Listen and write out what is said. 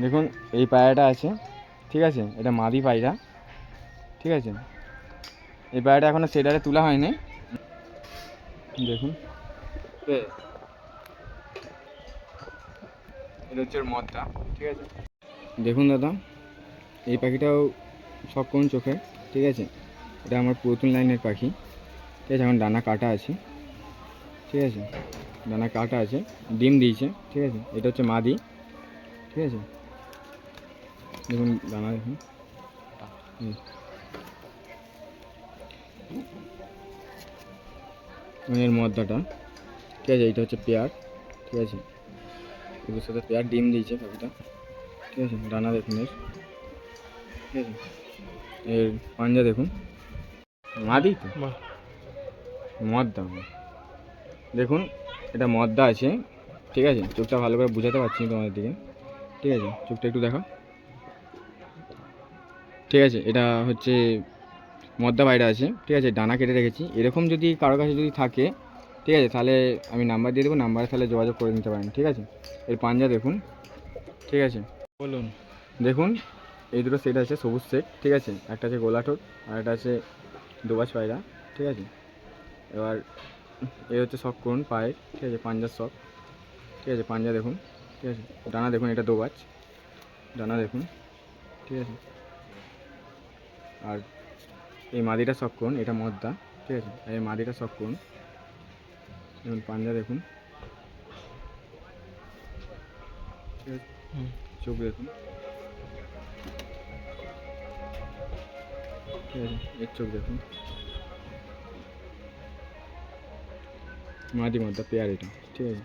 দেখুন এই পায়রাটা আছে, ঠিক আছে, এটা মাদি পায়রা, ঠিক আছে। এই পায়রাটা এখনও সেডারে তোলা হয়নি। দেখুন এটা হচ্ছে ওর মদটা, ঠিক আছে। দেখুন দাদা, এই পাখিটাও শখ করুন চোখে, ঠিক আছে। এটা আমার পুরাতন লাইনের পাখি, ঠিক আছে। এখন ডানা কাটা আছে, ঠিক আছে, ডানা কাটা আছে, ডিম দিয়েছে, ঠিক আছে। এটা হচ্ছে মাদি, ঠিক আছে। দেখুন ডানা দেখুন, এর মদ্দাটা, ঠিক আছে। এইটা হচ্ছে পেয়ার, ঠিক আছে। এদের সাথে পেয়ার ডিম দিয়েছে পাখিটা, ঠিক আছে। ডানা দেখুন এর, ঠিক আছে। এর পাঞ্জা দেখুন, মাদি তো মদ্দা, দেখুন এটা মদ্দা আছে, ঠিক আছে। চোখটা ভালো করে বোঝাতে পারছি তোমাদের দিকে, ঠিক আছে। চোখটা একটু দেখা, ঠিক আছে। এটা হচ্ছে মদ্দা বাইরে আছে, ঠিক আছে। ডানা কেটে রেখেছি। এরকম যদি কারো কাছে যদি থাকে, ঠিক আছে, তাহলে আমি নাম্বার দিয়ে দেবো, নাম্বারে তাহলে যোগাযোগ করে নিতে পারেন, ঠিক আছে। এর পাঞ্জা দেখুন, ঠিক আছে। বলুন, দেখুন এই দুটো সেট আছে, সবুজ সেট, ঠিক আছে। একটা আছে গোলা ঠোঁট আর একটা আছে দোবাজ পায়রা, ঠিক আছে। এবার এ হচ্ছে শখ করুন পায়ের, ঠিক আছে, পাঞ্জার শখ, ঠিক আছে। পাঞ্জা দেখুন, ঠিক আছে। ডানা দেখুন, এটা দোবাজ, ডানা দেখুন, ঠিক আছে। আর এই মাদিটা শখ করুন, এটা মদ্দা, ঠিক আছে। আর এই মাদিটা শখ করুন, দেখুন পাঞ্জা দেখুন, ঠিক আছে। চোখ দেখুন, ঠিক আছে। এর চোখ দেখুন, মাদি মদ্দা পেয়ার এটা, ঠিক আছে।